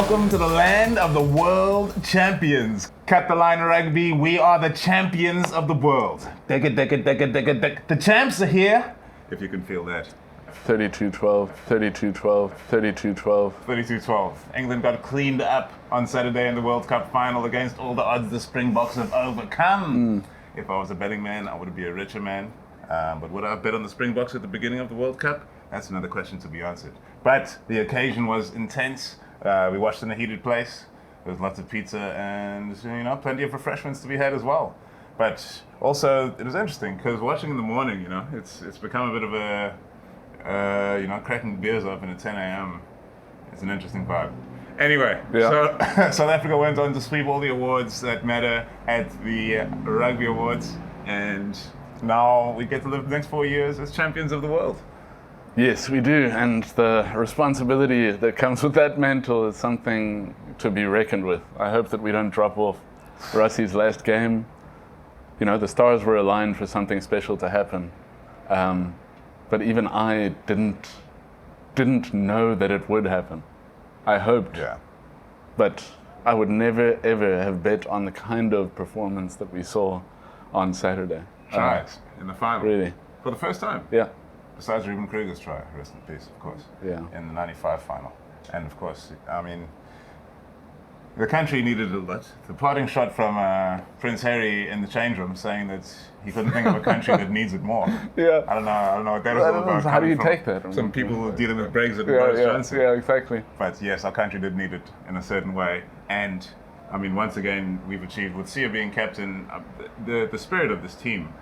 Welcome to the land of the world champions. Cut the line, rugby. We are the champions of the world. The champs are here. If you can feel that. 32-12, 32-12, 32-12. 32-12. England got cleaned up on Saturday in the World Cup final against all the odds the Springboks have overcome. If I was a betting man, I would be a richer man. But would I have bet on the Springboks at the beginning of the World Cup? That's another question to be answered. But the occasion was intense. We watched in a heated place. There was lots of pizza and plenty of refreshments to be had as well. But also it was interesting because watching in the morning, it's become a bit of a cracking beers open at 10 a.m. It's an interesting vibe. Anyway, So South Africa went on to sweep all the awards that matter at the Rugby Awards, and now we get to live the next 4 years as champions of the world. Yes, we do, and the responsibility that comes with that mantle is something to be reckoned with. I hope that we don't drop off. Russie's last game, the stars were aligned for something special to happen. But even I didn't know that it would happen. I hoped. Yeah. But I would never, ever have bet on the kind of performance that we saw on Saturday. Tries in the final. Really. For the first time. Yeah. Besides Ruben Kruger's try, rest in peace, of course. Yeah. In the 95 final. And of course, the country needed a lot. The parting shot from Prince Harry in the change room saying that he couldn't think of a country that needs it more. Yeah. I don't know what that was all about. How do you take that? Some people dealing with Brexit and Boris Johnson. Yeah, exactly. But yes, our country did need it in a certain way. And once again, we've achieved, with Sia being captain, the spirit of this team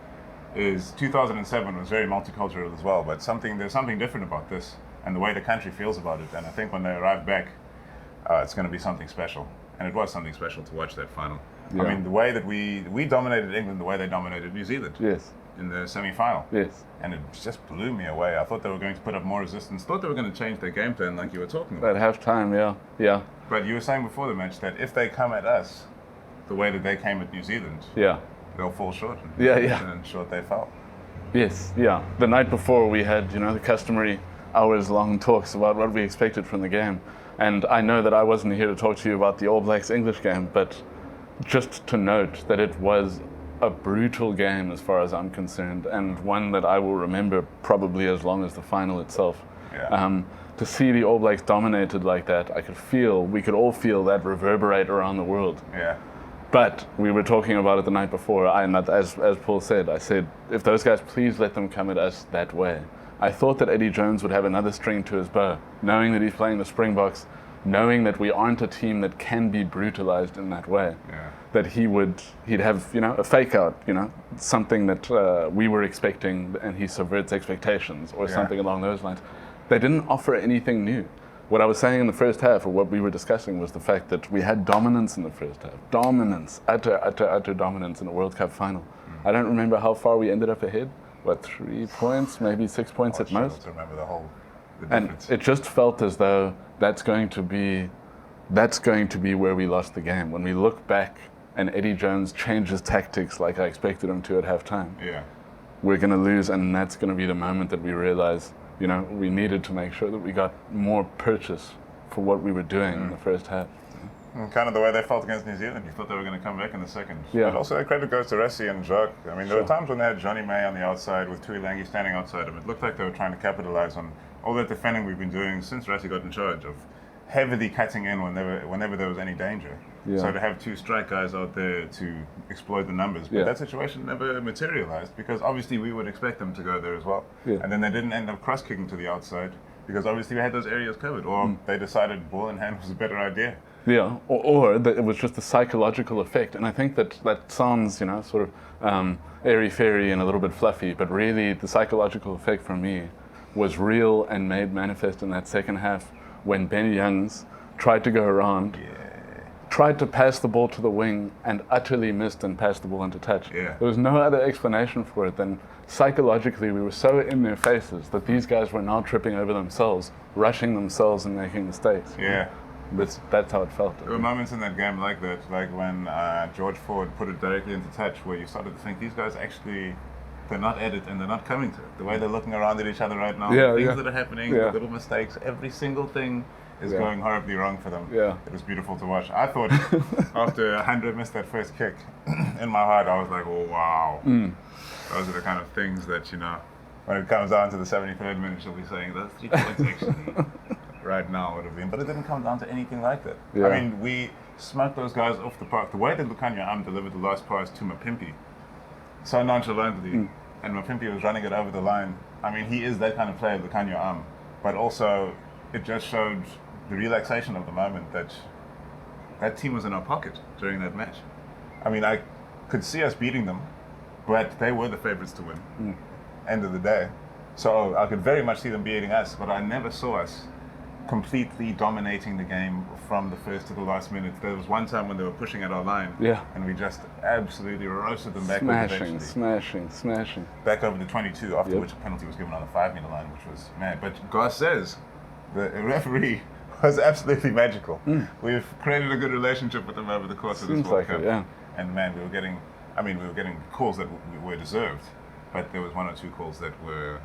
is 2007 was very multicultural as well, but there's something different about this and the way the country feels about it. And I think when they arrive back, it's going to be something special. And it was something special to watch that final. Yeah. The way that we dominated England, the way they dominated New Zealand. Yes. In the semi-final. Yes. And it just blew me away. I thought they were going to put up more resistance. Thought they were going to change their game plan like you were talking about. At halftime, yeah. But you were saying before the match that if they come at us the way that they came at New Zealand, they'll fall short. And short they fell. Yes, yeah. The night before we had, the customary hours-long talks about what we expected from the game. And I know that I wasn't here to talk to you about the All Blacks English game, but just to note that it was a brutal game as far as I'm concerned, and one that I will remember probably as long as the final itself. Yeah. To see the All Blacks dominated like that, we could all feel that reverberate around the world. Yeah. But we were talking about it the night before, and as Paul said, I said, if those guys, please let them come at us that way. I thought that Eddie Jones would have another string to his bow, knowing that he's playing the Springboks, knowing that we aren't a team that can be brutalized in that way. Yeah. That he'd have, a fake out, something that we were expecting, and he subverts expectations or something along those lines. They didn't offer anything new. What I was saying in the first half, or what we were discussing, was the fact that we had dominance in the first half. Dominance, utter dominance in a World Cup final. I don't remember how far we ended up ahead. 3 points, maybe 6 points at most? To remember the difference. And it just felt as though that's going to be where we lost the game. When we look back and Eddie Jones changes tactics like I expected him to at halftime, we're going to lose, and that's going to be the moment that we realize, we needed to make sure that we got more purchase for what we were doing in the first half. And kind of the way they felt against New Zealand. You thought they were going to come back in the second. Yeah. But also credit goes to Rassie and Jacques. There were times when they had Johnny May on the outside with Tuilangi standing outside him. It looked like they were trying to capitalize on all that defending we've been doing since Rassie got in charge, of heavily cutting in whenever there was any danger. Yeah. So to have two strike guys out there to exploit the numbers. But that situation never materialized because obviously we would expect them to go there as well. Yeah. And then they didn't end up cross-kicking to the outside because obviously we had those areas covered. Or they decided ball in hand was a better idea. Yeah, or that it was just a psychological effect. And I think that sounds, sort of airy-fairy and a little bit fluffy, but really the psychological effect for me was real and made manifest in that second half when Ben Youngs tried to go around, tried to pass the ball to the wing and utterly missed and passed the ball into touch. Yeah. There was no other explanation for it than psychologically we were so in their faces that these guys were now tripping over themselves, rushing themselves and making mistakes. Yeah. That's how it felt. There were moments in that game like that, like when George Ford put it directly into touch, where you started to think these guys actually they're not at it and they're not coming to it. The way they're looking around at each other right now, Yeah, the things yeah. that are happening, Yeah. the little mistakes, every single thing is Yeah. going horribly wrong for them. Yeah. It was beautiful to watch. I thought after 100 missed that first kick, in my heart I was like, oh wow. Those are the kind of things that, when it comes down to the 73rd minute, she'll be saying those 3 points actually right now would have been. But it didn't come down to anything like that. Yeah. I mean, we smoked those guys off the park. The way that Lukhanyo delivered the last pass to Mapimpi, so nonchalantly, and Mapimpi was running it over the line. I mean, he is that kind of player, Lukhanyo, but also it just showed the relaxation of the moment that that team was in our pocket during that match. I mean, I could see us beating them, but they were the favorites to win. End of the day. So I could very much see them beating us, but I never saw us completely dominating the game from the first to the last minute. There was one time when they were pushing at our line, and we just absolutely roasted them back. Smashing. Back over the 22, after which a penalty was given on the 5-meter line, which was mad. But Gar says the referee was absolutely magical. We've created a good relationship with them over the course of this World Cup. And man, we were getting calls that were deserved, but there was 1 or 2 calls that were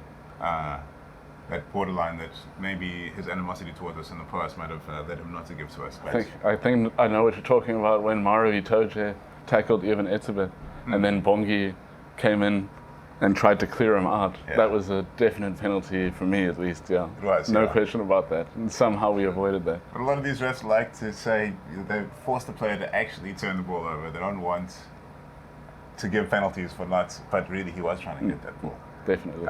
that borderline that maybe his animosity towards us in the past might have led him not to give to us. I think I know what you're talking about when Maro Itoje tackled Ivan Etzebeth, and then Bongi came in and tried to clear him out. That was a definite penalty for me, at least. Yeah, it was, no question about that. And somehow we avoided that. But a lot of these refs like to say they force the player to actually turn the ball over. They don't want to give penalties for not, but really he was trying to get that ball. Definitely.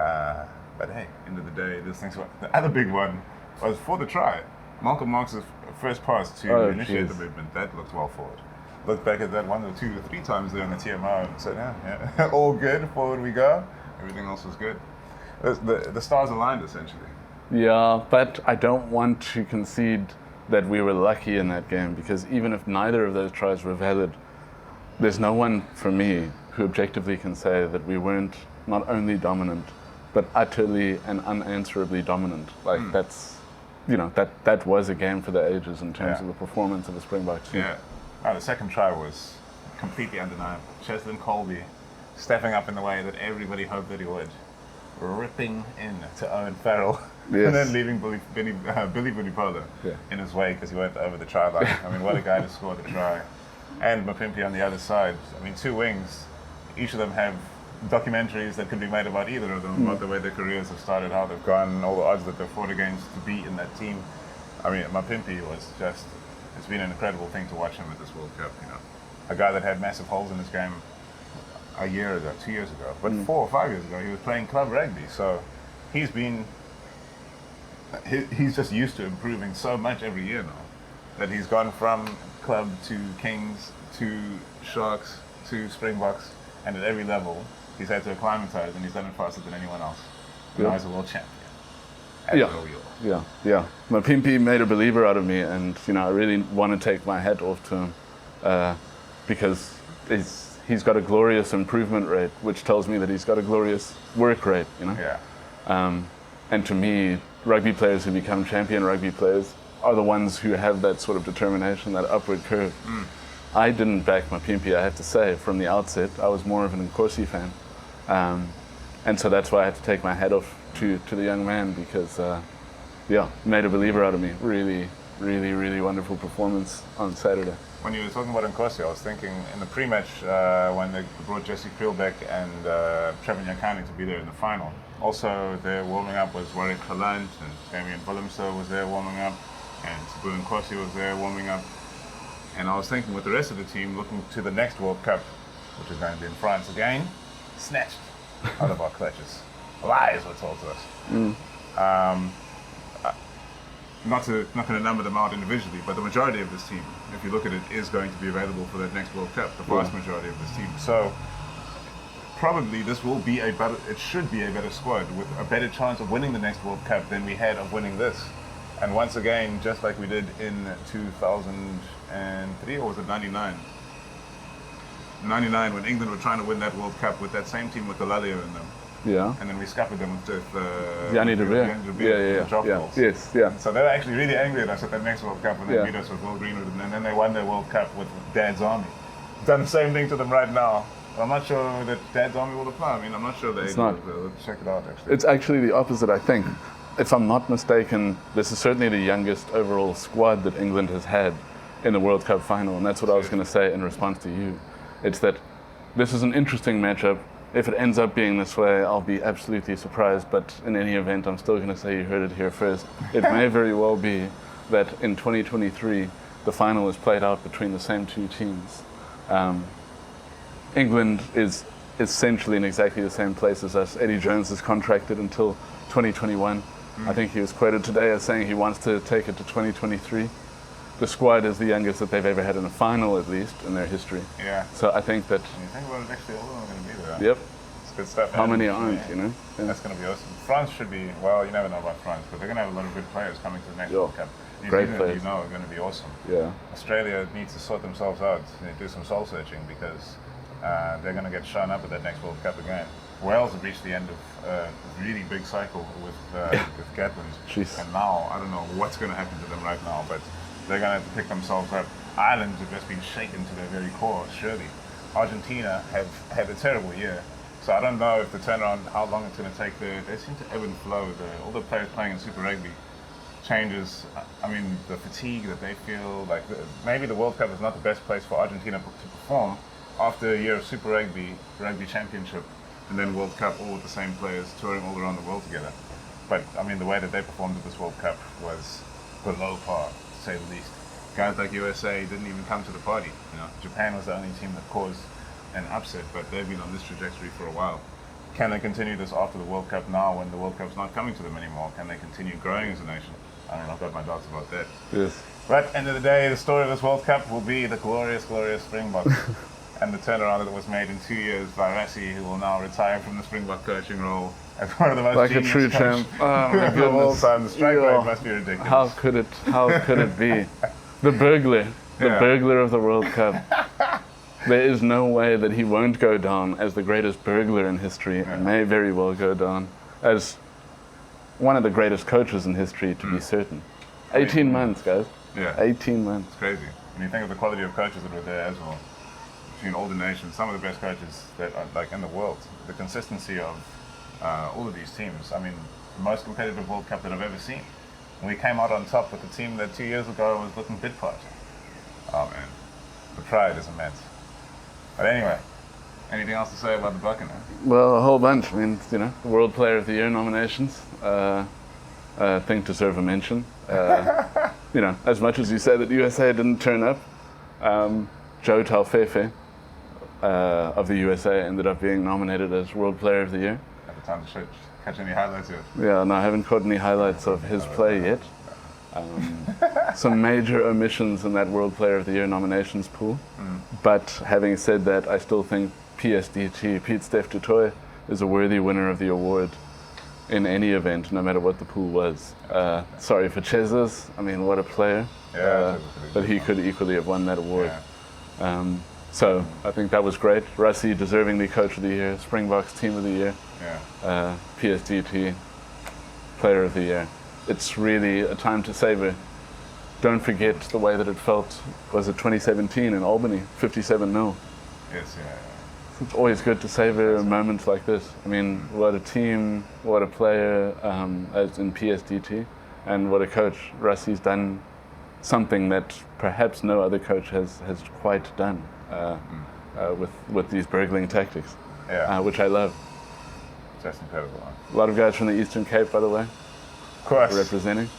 But hey, end of the day, this thing's the other big one was for the try. Malcolm Marks' first pass to initiate the movement. That looked well forward. Looked back at that 1 or 2 or 3 times there on the TMO and said, yeah, all good, forward we go. Everything else was good. The stars aligned, essentially. Yeah, but I don't want to concede that we were lucky in that game, because even if neither of those tries were valid, there's no one, for me, who objectively can say that we weren't not only dominant, but utterly and unanswerably dominant. Like that's, that was a game for the ages in terms of the performance of the Springboks team. Yeah. The second try was completely undeniable. Cheslin Colby stepping up in the way that everybody hoped that he would, ripping in to Owen Farrell, and then leaving Billy Vunipola in his way because he went over the try line. I mean, what a guy to score the try. And Mapimpi on the other side. I mean, 2 wings. Each of them have documentaries that could be made about either of them, about the way their careers have started, how they've gone, all the odds that they've fought against to be in that team. I mean, Mapimpi was just, it's been an incredible thing to watch him at this World Cup, A guy that had massive holes in his game a year ago, 2 years ago, but 4 or 5 years ago, he was playing club rugby. So he's just used to improving so much every year now, that he's gone from club to Kings to Sharks to Springboks, and at every level, he's had to acclimatize, and he's done it faster than anyone else. And now he's a world champion. Yeah. Mapimpi made a believer out of me, and I really want to take my hat off to him because he's got a glorious improvement rate, which tells me that he's got a glorious work rate. And to me, rugby players who become champion rugby players are the ones who have that sort of determination, that upward curve. I didn't back Mapimpi, I have to say, from the outset. I was more of an Nkosi fan. And so that's why I had to take my hat off to the young man, because, made a believer out of me. Really, really, really wonderful performance on Saturday. When you were talking about Nkosi, I was thinking in the pre-match when they brought Jesse Krielbeck and Trevor Nyakani to be there in the final. Also, there warming up was Warwick Galant, and Damian Willemse was there warming up, and Sabu Nkosi was there warming up. And I was thinking with the rest of the team, looking to the next World Cup, which is going to be in France again, snatched out of our clutches. Lies were told to us. Not going to number them out individually, but the majority of this team, if you look at it, is going to be available for that next World Cup. The vast majority of this team. So probably this will be it should be a better squad with a better chance of winning the next World Cup than we had of winning this. And once again, just like we did in 2003, or was it 99? 99, when England were trying to win that World Cup with that same team with Galalio in them. Yeah. And then we scuppered them with Yanni de Beer. Yeah. So they were actually really angry at us at that next World Cup when they beat us with Will Greenwood, and then they won their World Cup with Dad's Army. Done the same thing to them right now. I'm not sure that Dad's Army will apply. I mean, I'm not sure they It's not. Let's check it out, actually. It's actually the opposite, I think. If I'm not mistaken, this is certainly the youngest overall squad that England has had in the World Cup final, and that's what I was going to say in response to you. It's that this is an interesting matchup. If it ends up being this way, I'll be absolutely surprised, but in any event, I'm still going to say you heard it here first. It may very well be that in 2023, the final is played out between the same two teams. England is essentially in exactly the same place as us. Eddie Jones is contracted until 2021. I think he was quoted today as saying he wants to take it to 2023. The squad is the youngest that they've ever had in a final, at least, in their history. Yeah. So I think that... When you think about it, actually, all of them are going to be there. Yep. It's good stuff. How And, many aren't, yeah, you know? Yeah. That's going to be awesome. France should be, well, you never know about France, but they're going to have a lot of good players coming to the next Yeah. World Cup. New Great Zealand, players. you know, are going to be awesome. Yeah. Australia needs to sort themselves out and do some soul searching because they're going to get shown up at that next World Cup again. Wales have reached the end of a really big cycle with Gatland. Jeez. And now, I don't know what's going to happen to them right now, but they're going to have to pick themselves up. Ireland have just been shaken to their very core, surely. Argentina have had a terrible year. So I don't know if the turnaround, how long it's going to take. They seem to ebb and flow. All the players playing in Super Rugby changes. I mean, the fatigue that they feel, like maybe the World Cup is not the best place for Argentina to perform after a year of Super Rugby, Rugby Championship, and then World Cup, all with the same players touring all around the world together. But I mean, the way that they performed at this World Cup was below par, to say the least. Guys like USA didn't even come to the party. You know, Japan was the only team that caused an upset, but they've been on this trajectory for a while. Can they continue this after the World Cup now when the World Cup's not coming to them anymore? Can they continue growing as a nation? I mean, I've got my doubts about that. Yes. But end of the day, the story of this World Cup will be the glorious, glorious Springboks and the turnaround that was made in 2 years by Rassie, who will now retire from the Springbok coaching role as one of the most Like a genius true coach champ. Oh my of all goodness. time. The strike Yeah. rate must be ridiculous. How could it be? The burglar. The Yeah. burglar of the World Cup. There is no way that he won't go down as the greatest burglar in history, and may very well go down as one of the greatest coaches in history, to be certain. 18 months, guys. Yeah. 18 months. It's crazy. When you think of the quality of coaches that were there as well, between all the nations, some of the best coaches that are like in the world, the consistency of all of these teams. I mean, the most competitive World Cup that I've ever seen. And we came out on top with a team that 2 years ago was looking bit part. Oh man, the pride is immense. But anyway, anything else to say about the Buccaneers? Well, a whole bunch. I mean, you know, the World Player of the Year nominations. I think deserve a mention. You know, as much as you say that USA didn't turn up, Joe Taufefe of the USA ended up being nominated as World Player of the Year. At the time to catch any highlights yet? Yeah, no, I haven't caught any highlights of his play yet. Some major omissions in that World Player of the Year nominations pool. But having said that, I still think PSDT, Pete Steph Dutoy, is a worthy winner of the award in any event, no matter what the pool was. Sorry for Chezos. I mean, what a player. Yeah, but he could equally have won that award. Yeah. So I think that was great. Rassie deservingly Coach of the Year, Springboks Team of the Year, Yeah. PSDT Player of the Year. It's really a time to savor. Don't forget the way that it felt, was it 2017 in Albany, 57-0. Yes, yeah. It's always good to savor a moment like this. I mean, what a team, what a player, as in PSDT, and what a coach. Rassie's done something that perhaps no other coach has quite done with these burgling tactics, which I love. Just incredible. A lot of guys from the Eastern Cape, by the way, Of course. representing.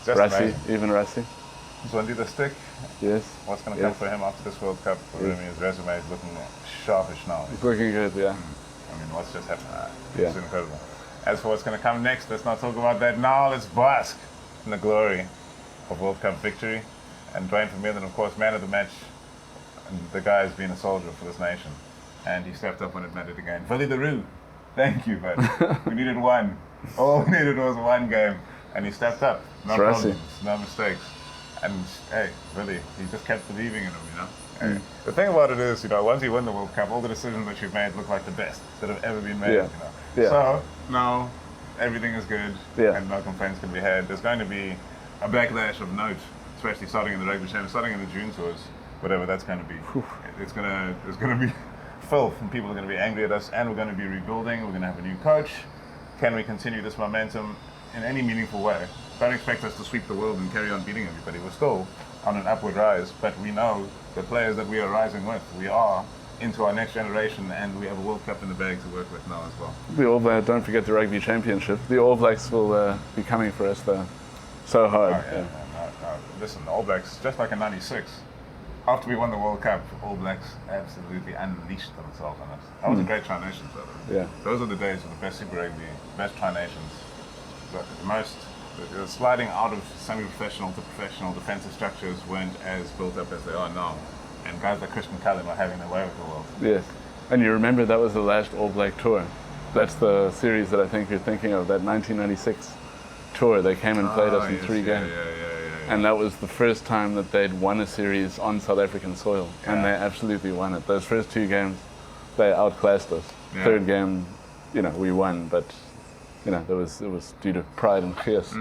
Just Rassie, amazing. even Rassie. Zwendi the stick. Yes. What's going to come Yes. for him after this World Cup? I Yes. mean, his resume is looking sharpish now. It's looking good, yeah. I mean, what's just happened? Yeah. It's incredible. As for what's going to come next, let's not talk about that now. Let's bask in the glory of World Cup victory. And Dwayne Vermeulen, of course, man of the match. And the guy has been a soldier for this nation. And he stepped up when it mattered again. Willie the Roo, thank you, bud. We needed one. All we needed was one game. And he stepped up. No It's Rassie. problems, no mistakes. And hey, really, he just kept believing in him, you know. Hey, the thing about it is, you know, once you win the World Cup, all the decisions that you've made look like the best that have ever been made, Yeah. you know. Yeah. So now everything is good, Yeah. and no complaints can be had. There's going to be a backlash of note, especially starting in the Rugby Championship, starting in the June tours, whatever that's going to be. There's going to be filth, and people are going to be angry at us, and we're going to be rebuilding. We're going to have a new coach. Can we continue this momentum in any meaningful way? Don't expect us to sweep the world and carry on beating everybody. We're still on an upward rise, but we know the players that we are rising with. We are into our next generation, and we have a World Cup in the bag to work with now as well. The All Blacks, don't forget the Rugby Championship. The All Blacks will be coming for us though, so hard. Oh, yeah. No. Listen, the All Blacks, just like in '96, after we won the World Cup, All Blacks absolutely unleashed themselves on us. That was a great Tri Nations, by the way. Yeah. Those are the days of the best Super Rugby, best Tri Nations. The sliding out of semi-professional to professional defensive structures weren't as built up as they are now. And guys like Christian Cullen are having their way with the world. Yes. And you remember that was the last All Black tour. That's the series that I think you're thinking of, that 1996 tour. They came and played us in 3 games. Yeah. And that was the first time that they'd won a series on South African soil. Yeah. And they absolutely won it. Those first 2 games, they outclassed us. Yeah. 3rd game, we won, but it was due to pride and fierce.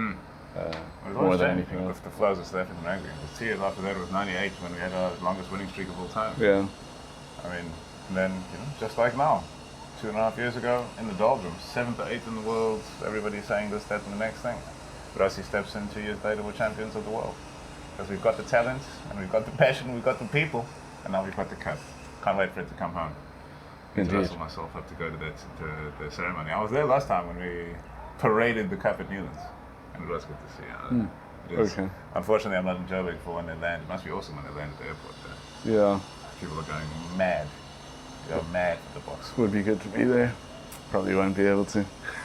More than anything else. The flows of South African rugby. The 2 years after that was '98 when we had our longest winning streak of all time. Yeah. I mean, and then just like now, 2.5 years ago in the doldrums, 7th or 8th in the world. Everybody's saying this, that, and the next thing. Rossi steps in 2 years later, we're champions of the world because we've got the talent and we've got the passion, we've got the people, and now we've got the cup. Can't wait for it to come home. Indeed. I wrestle myself up to go to the ceremony. I was there last time when we paraded the cup at Newlands. And it was good to see. It is. Okay. Unfortunately, I'm not in Joburg for when they land. It must be awesome when they land at the airport there. Yeah. People are going mad. They're mad for the Boks. Would be good to be there. Probably won't be able to.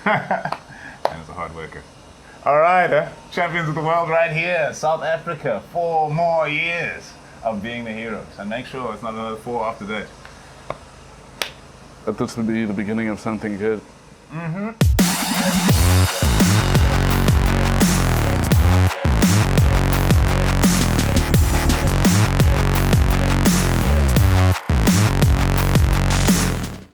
And it's a hard worker. All right, champions of the world right here. South Africa, 4 more years of being the heroes. And make sure it's not another 4 after that. That this would be the beginning of something good.